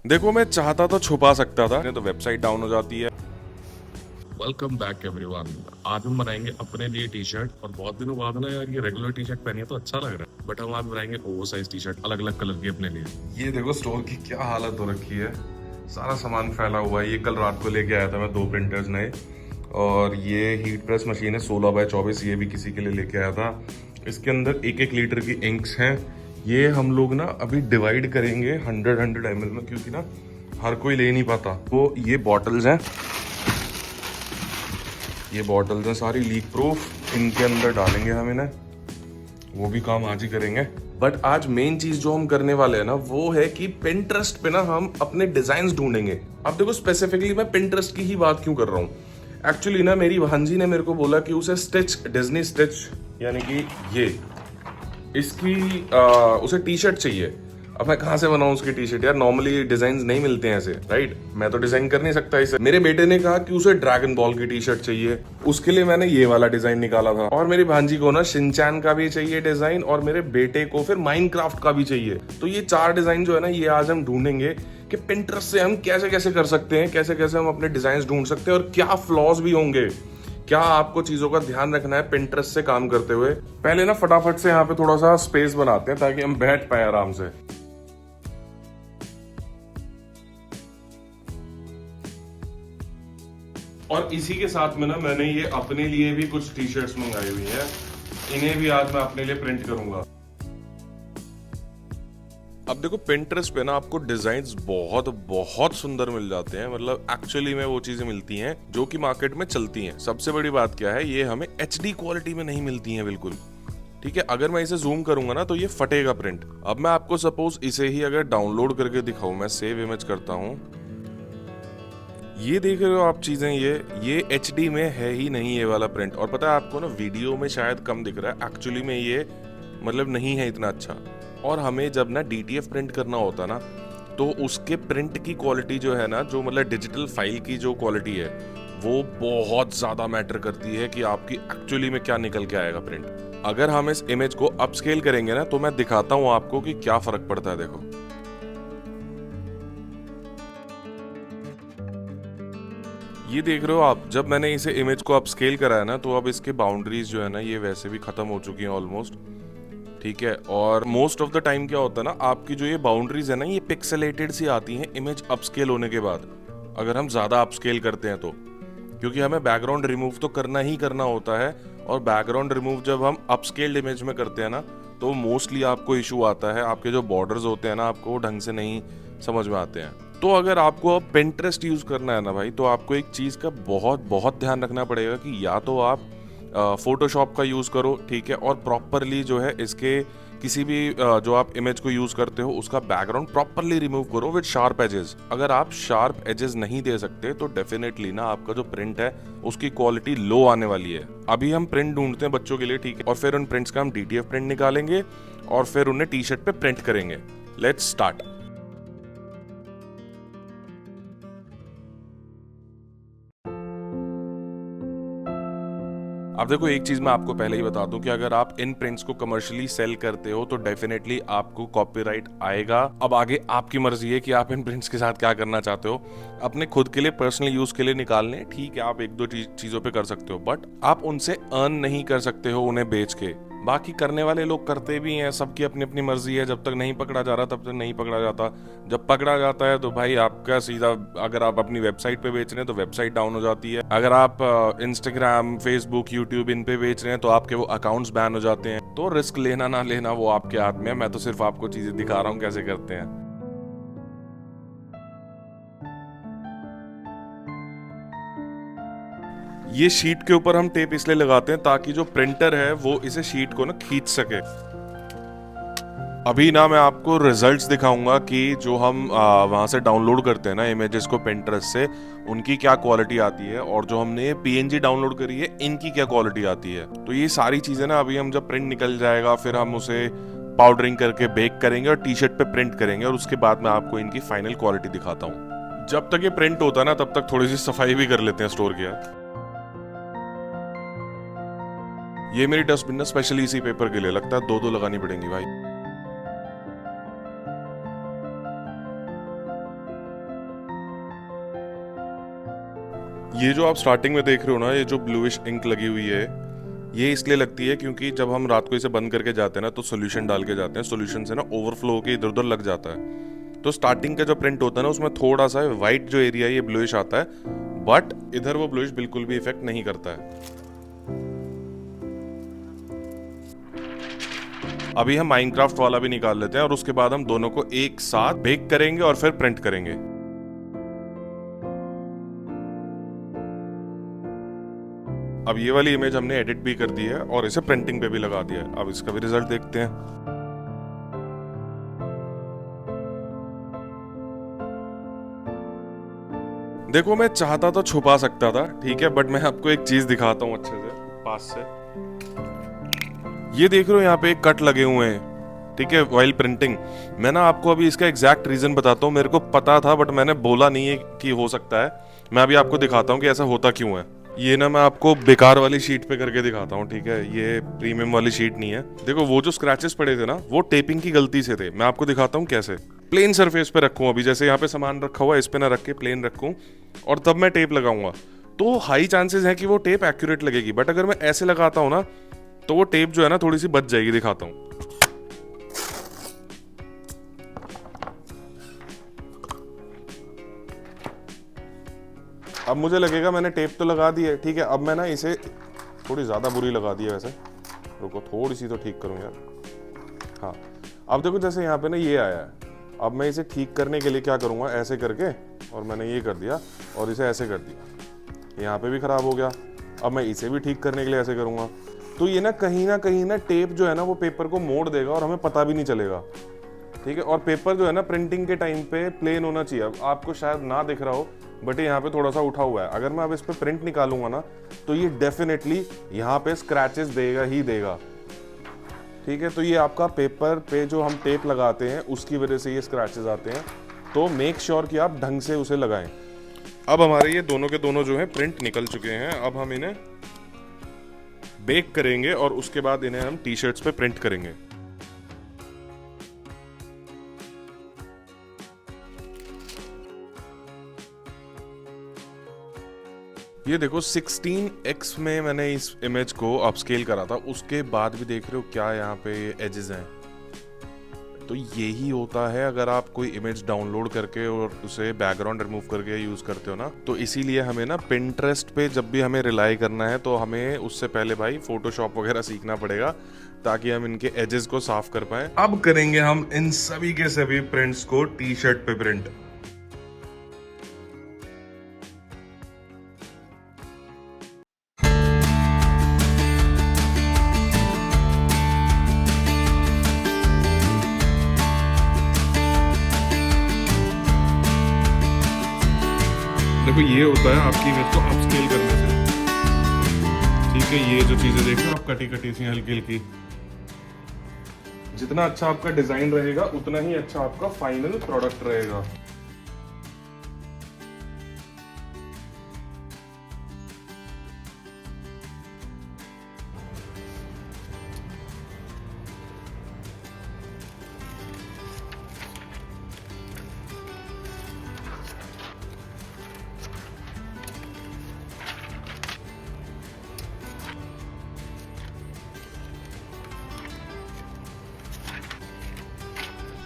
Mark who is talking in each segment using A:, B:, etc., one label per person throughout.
A: देखो मैं चाहता तो छुपा सकता था, तो वेबसाइट डाउन हो जाती है।
B: Welcome back everyone. आज हम बनाएंगे अपने लिए टी शर्ट। और बहुत दिनों बाद ना यार, ये रेगुलर टी शर्ट पहनी है तो अच्छा लग रहा है, बट हम आज बनाएंगे ओवर साइज टी शर्ट, अलग अलग कलर की अपने लिए।
A: ये देखो स्टोर की क्या हालत हो रखी है, सारा सामान फैला हुआ है। ये कल रात को लेके आया था मैं, 2 प्रिंटर्स नए, और ये हीट प्रेस मशीन है 16x24, ये भी किसी के लिए लेके आया था। इसके अंदर 1-1 लीटर की इंक्स हैं। ये हम लोग ना अभी डिवाइड करेंगे 100 ml में, क्योंकि ना हर कोई ले नहीं पाता। तो ये बॉटल्स हैं, ये बॉटल्स हैं सारी लीक प्रूफ, इनके अंदर डालेंगे हम इन्हें, वो भी काम आज ही करेंगे। बट आज मेन चीज जो हम करने वाले हैं ना, वो है कि पिंटरेस्ट पे ना हम अपने डिजाइन ढूंढेंगे। अब देखो स्पेसिफिकली मैं पिंटरेस्ट की ही बात क्यों कर रहा हूँ, एक्चुअली ना मेरी भांजी ने मेरे को बोला कि उसे स्टिच, डिज्नी स्टिच यानी कि ये इसकी उसे टी शर्ट चाहिए। अब मैं कहाँ से बनाऊं उसकी टी शर्ट यार, नॉर्मली डिजाइन नहीं मिलते हैं ऐसे, राइट? मैं तो डिजाइन कर नहीं सकता इसे। मेरे बेटे ने कहा कि उसे ड्रैगन बॉल की टी शर्ट चाहिए, उसके लिए मैंने ये वाला डिजाइन निकाला था। और मेरी भांजी को ना शिनचैन का भी चाहिए डिजाइन, और मेरे बेटे को फिर माइनक्राफ्ट का भी चाहिए। तो ये 4 डिजाइन जो है ना, ये आज हम ढूंढेंगे कि पिंटरेस्ट से हम कैसे कैसे कर सकते हैं, कैसे कैसे हम अपने डिजाइन ढूंढ सकते हैं, और क्या फ्लॉज भी होंगे, क्या आपको चीजों का ध्यान रखना है पिंटरेस्ट से काम करते हुए। पहले ना फटाफट से यहाँ पे थोड़ा सा स्पेस बनाते हैं ताकि हम बैठ पाए आराम से। और इसी के साथ में ना मैंने ये अपने लिए भी कुछ टी शर्ट्स मंगाई हुई हैं, इन्हें भी आज मैं अपने लिए प्रिंट करूंगा। अब देखो Pinterest पे ना आपको डिजाइन्स बहुत बहुत सुंदर मिल जाते हैं, मतलब एक्चुअली में वो चीजें मिलती हैं जो कि मार्केट में चलती हैं। सबसे बड़ी बात क्या है, ये हमें HD क्वालिटी में नहीं मिलती हैं बिल्कुल। ठीक है, अगर मैं इसे जूम करूंगा ना तो ये फटेगा प्रिंट। अब मैं आपको सपोज इसे ही अगर डाउनलोड करके दिखाऊं, मैं सेव इमेज करता हूं, ये देख रहे हो आप चीजें, ये HD में है ही नहीं ये वाला प्रिंट। और पता है आपको ना, वीडियो में शायद कम दिख रहा है, एक्चुअली में ये मतलब नहीं है इतना अच्छा। और हमें जब ना DTF प्रिंट करना होता ना, तो उसके प्रिंट की क्वालिटी जो है ना, जो मतलब डिजिटल फाइल की जो क्वालिटी है, वो बहुत ज्यादा मैटर करती है कि आपकी एक्चुअली में क्या निकल के आएगा प्रिंट। अगर हम इस इमेज को अपस्केल करेंगे ना, तो मैं दिखाता हूँ आपको कि क्या फर्क पड़ता है। देखो ये देख रहे हो आप, जब मैंने इसे इमेज को अपस्केल करा है ना, तो अब इसके बाउंड्रीज जो है ना, ये वैसे भी खत्म हो चुकी हैं ऑलमोस्ट। ठीक है, और मोस्ट ऑफ द टाइम क्या होता है ना, आपकी जो ये बाउंड्रीज है ना, ये पिक्सेलेटेड सी आती हैं इमेज अपस्केल होने के बाद, अगर हम ज्यादा अपस्केल करते हैं तो। क्योंकि हमें बैकग्राउंड रिमूव तो करना ही करना होता है, और बैकग्राउंड रिमूव जब हम अपस्केल्ड इमेज में करते हैं ना, तो मोस्टली आपको इशू आता है, आपके जो बॉर्डर्स होते हैं ना, आपको वो ढंग से नहीं समझ में आते हैं। तो अगर आपको अब Pinterest यूज करना है ना भाई, तो आपको एक चीज का बहुत बहुत ध्यान रखना पड़ेगा कि या तो आप फोटोशॉप का यूज करो, ठीक है, और प्रॉपरली जो है इसके किसी भी जो आप इमेज को यूज करते हो उसका बैकग्राउंड प्रॉपरली रिमूव करो विद शार्प एजेस। अगर आप शार्प एजेस नहीं दे सकते तो डेफिनेटली ना आपका जो प्रिंट है उसकी क्वालिटी लो आने वाली है। अभी हम प्रिंट ढूंढते हैं बच्चों के लिए, ठीक है, और फिर उन प्रिंट्स का हम DTF प्रिंट निकालेंगे और फिर उन्हें टी शर्ट पे प्रिंट करेंगे। Let's start. अब देखो एक चीज मैं आपको पहले ही बता दूं कि अगर आप इन प्रिंट्स को कमर्शियली सेल करते हो तो डेफिनेटली आपको कॉपीराइट आएगा। अब आगे आपकी मर्जी है कि आप इन प्रिंट्स के साथ क्या करना चाहते हो। अपने खुद के लिए पर्सनल यूज के लिए निकालने, ठीक है, आप 1-2 चीजों पे कर सकते हो, बट आप उनसे अर्न नहीं कर सकते हो उन्हें बेच के। बाकी करने वाले लोग करते भी हैं, सबकी अपनी अपनी मर्जी है। जब तक नहीं पकड़ा जा रहा तब तक नहीं पकड़ा जाता, जब पकड़ा जाता है तो भाई आपका सीधा, अगर आप अपनी वेबसाइट पे बेच रहे हैं तो वेबसाइट डाउन हो जाती है, अगर आप इंस्टाग्राम, फेसबुक, यूट्यूब इन पे बेच रहे हैं तो आपके वो अकाउंट्स बैन हो जाते हैं। तो रिस्क लेना ना लेना वो आपके हाथ में है, मैं तो सिर्फ आपको चीजें दिखा रहा हूँ कैसे करते हैं। ये शीट के ऊपर हम टेप इसलिए लगाते हैं ताकि जो प्रिंटर है वो इसे शीट को ना खींच सके। अभी ना मैं आपको रिजल्ट्स दिखाऊंगा कि जो हम वहां से डाउनलोड करते हैं ना इमेजेस को Pinterest से, उनकी क्या क्वालिटी आती है, और जो हमने PNG डाउनलोड करी है इनकी क्या क्वालिटी आती है। तो ये सारी चीजें ना अभी हम जब प्रिंट निकल जाएगा फिर हम उसे पाउडरिंग करके बेक करेंगे और टी शर्ट पे प्रिंट करेंगे, और उसके बाद मैं आपको इनकी फाइनल क्वालिटी दिखाता हूँ। जब तक ये प्रिंट होता है ना तब तक थोड़ी सी सफाई भी कर लेते हैं स्टोर की यार। ये मेरी डस्टबिन ना स्पेशली इसी पेपर के लिए, लगता है 2 2 लगानी पड़ेंगी भाई। ये जो आप स्टार्टिंग में देख रहे हो ना, ये जो ब्लूइश इंक लगी हुई है, ये इसलिए लगती है क्योंकि जब हम रात को इसे बंद करके जाते हैं ना, तो सोल्यूशन डाल के जाते हैं, सोल्यूशन से ना ओवरफ्लो होकर इधर उधर लग जाता है। तो स्टार्टिंग का जो प्रिंट होता है ना, उसमें थोड़ा सा वाइट जो एरिया है ये ब्लूइश आता है, बट इधर वो ब्लूइश बिल्कुल भी इफेक्ट नहीं करता है। अभी हम माइनक्राफ्ट वाला भी निकाल लेते हैं और उसके बाद हम दोनों को एक साथ बेक करेंगे और फिर प्रिंट करेंगे। अब ये वाली इमेज हमने एडिट भी कर दी है और इसे प्रिंटिंग पे भी लगा दिया है। अब इसका भी रिजल्ट देखते हैं। देखो, मैं चाहता तो छुपा सकता था, ठीक है, बट मैं आपको एक चीज दिखाता हूँ अच्छे से पास से। ये देख रहे हो यहाँ पे एक कट लगे हुए हैं, ठीक है, वाइल प्रिंटिंग। मैं ना आपको अभी इसका एग्जैक्ट रीजन बताता हूँ। मेरे को पता था बट मैंने बोला नहीं है कि हो सकता है। मैं अभी आपको दिखाता हूँ कि ऐसा होता क्यों है। ये ना मैं आपको बेकार वाली शीट पे करके दिखाता हूँ, ठीक है, ये प्रीमियम वाली शीट नहीं है। देखो, वो जो स्क्रैचेस पड़े थे ना, वो टेपिंग की गलती से थे। मैं आपको दिखाता हूँ कैसे। प्लेन सरफेस पे रखूँ, अभी जैसे यहाँ पे सामान रखा हुआ है, इस पे ना रख के प्लेन रखूँ और तब मैं टेप लगाऊंगा, तो हाई चांसेस है कि वो टेप एक्यूरेट लगेगी। बट अगर मैं ऐसे लगाता हूँ ना, तो वो टेप जो है ना थोड़ी सी बच जाएगी। दिखाता हूँ। अब मुझे लगेगा मैंने टेप तो लगा दी है, ठीक है। अब मैं ना इसे थोड़ी ज़्यादा बुरी लगा दी है वैसे। रुको, थोड़ी सी तो ठीक करूँ यार। हाँ, अब देखो जैसे यहाँ पे ना ये आया है। अब मैं इसे ठीक करने के लिए क्या करूँगा, ऐसे करके, और मैंने ये कर दिया और इसे ऐसे कर दिया। यहाँ पे भी ख़राब हो गया। अब मैं इसे भी ठीक करने के लिए ऐसे करूँगा। तो ये ना कहीं ना टेप जो है ना वो पेपर को मोड़ देगा और हमें पता भी नहीं चलेगा, ठीक है। और पेपर जो है ना प्रिंटिंग के टाइम पे प्लेन होना चाहिए। अब आपको शायद ना दिख रहा हो, बट ये यहाँ पे थोड़ा सा उठा हुआ है। अगर मैं अब इस पे प्रिंट निकालूंगा ना, तो ये डेफिनेटली यहाँ पे स्क्रैचेस देगा ही देगा, ठीक है। तो ये आपका पेपर पे जो हम टेप लगाते हैं उसकी वजह से ये स्क्रैचेस आते हैं। तो मेक श्योर कि आप ढंग से उसे लगाएं। अब हमारे ये दोनों के दोनों जो है प्रिंट निकल चुके हैं। अब हम इन्हें बेक करेंगे और उसके बाद इन्हें हम टी शर्ट्स पे प्रिंट करेंगे। ये देखो 16x में मैंने इस इमेज को अपस्केल करा था, उसके बाद भी देख रहे हो क्या यहाँ पे एजेस हैं। तो यही होता है अगर आप कोई इमेज डाउनलोड करके और उसे बैकग्राउंड रिमूव करके यूज करते हो ना। तो इसीलिए हमें ना पिंटरेस्ट पे जब भी हमें रिलाई करना है, तो हमें उससे पहले भाई फोटोशॉप वगैरह सीखना पड़ेगा, ताकि हम इनके एजेस को साफ कर पाए। अब करेंगे हम इन सभी के सभी प्रिंट्स को टी शर्ट पे प्रिंट। देखो, ये होता है आपकी इमेज को अपस्केल करने से, ठीक है। ये जो चीजें देख रहे हो आप, कटी कटी सी हल्की हल्की, जितना अच्छा आपका डिजाइन रहेगा उतना ही अच्छा आपका फाइनल प्रोडक्ट रहेगा।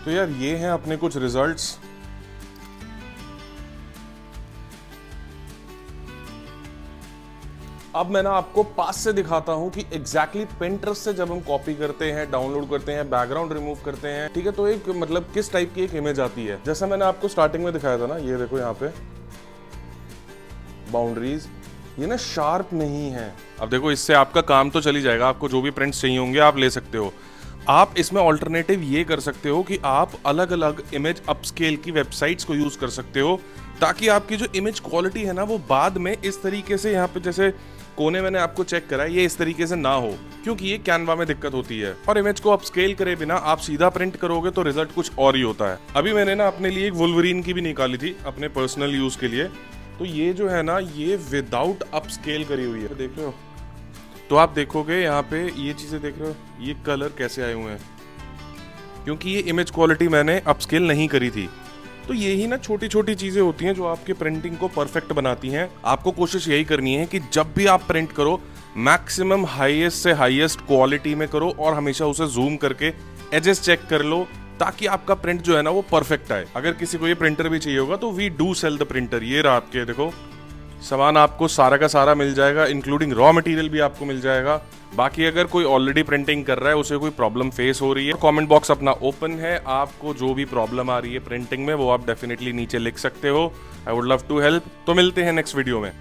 A: तो यार ये हैं अपने कुछ रिजल्ट्स। अब मैं ना आपको पास से दिखाता हूं कि एग्जैक्टली Pinterest से जब हम कॉपी करते हैं, डाउनलोड करते हैं, बैकग्राउंड रिमूव करते हैं, ठीक है, तो एक मतलब किस टाइप की एक इमेज आती है। जैसा मैंने आपको स्टार्टिंग में दिखाया था ना, ये देखो यहाँ पे बाउंड्रीज, ये ना शार्प नहीं है। अब देखो, इससे आपका काम तो चली जाएगा। आपको जो भी प्रिंट्स चाहिए होंगे आप ले सकते हो। आप इसमें ऑल्टरनेटिव ये कर सकते हो कि आप अलग अलग इमेज अपस्केल की वेबसाइट्स को यूज कर सकते हो, ताकि आपकी जो इमेज क्वालिटी है ना वो बाद में इस तरीके से, यहाँ पे जैसे कोने मैंने आपको चेक करा है, ये इस तरीके से ना हो, क्योंकि ये कैनवा में दिक्कत होती है। और इमेज को अपस्केल करे बिना आप सीधा प्रिंट करोगे तो रिजल्ट कुछ और ही होता है। अभी मैंने ना अपने लिए एक वुल्वरीन की भी निकाली थी अपने पर्सनल यूज के लिए। तो ये जो है ना, ये विदाउट अपस्केल करी हुई है, देख रहे हो। तो आप देखोगे यहाँ पे ये चीजें देख रहे हो, ये कलर कैसे आए हुए हैं, क्योंकि ये इमेज क्वालिटी मैंने अपस्केल नहीं करी थी। तो यही ना छोटी छोटी चीजें होती हैं जो आपके प्रिंटिंग को परफेक्ट बनाती हैं। आपको कोशिश यही करनी है कि जब भी आप प्रिंट करो मैक्सिमम हाईएस्ट से हाईएस्ट क्वालिटी में करो और हमेशा उसे जूम करके एजेस चेक कर लो ताकि आपका प्रिंट जो है ना वो परफेक्ट आए। अगर किसी को ये प्रिंटर भी चाहिए होगा तो we do sell the printer. ये रहा आपके, देखो सामान आपको सारा का सारा मिल जाएगा, इंक्लूडिंग रॉ मटेरियल भी आपको मिल जाएगा। बाकी अगर कोई ऑलरेडी प्रिंटिंग कर रहा है, उसे कोई प्रॉब्लम फेस हो रही है, कमेंट बॉक्स अपना ओपन है। आपको जो भी प्रॉब्लम आ रही है प्रिंटिंग में वो आप डेफिनेटली नीचे लिख सकते हो। I would love to help. तो मिलते हैं नेक्स्ट वीडियो में।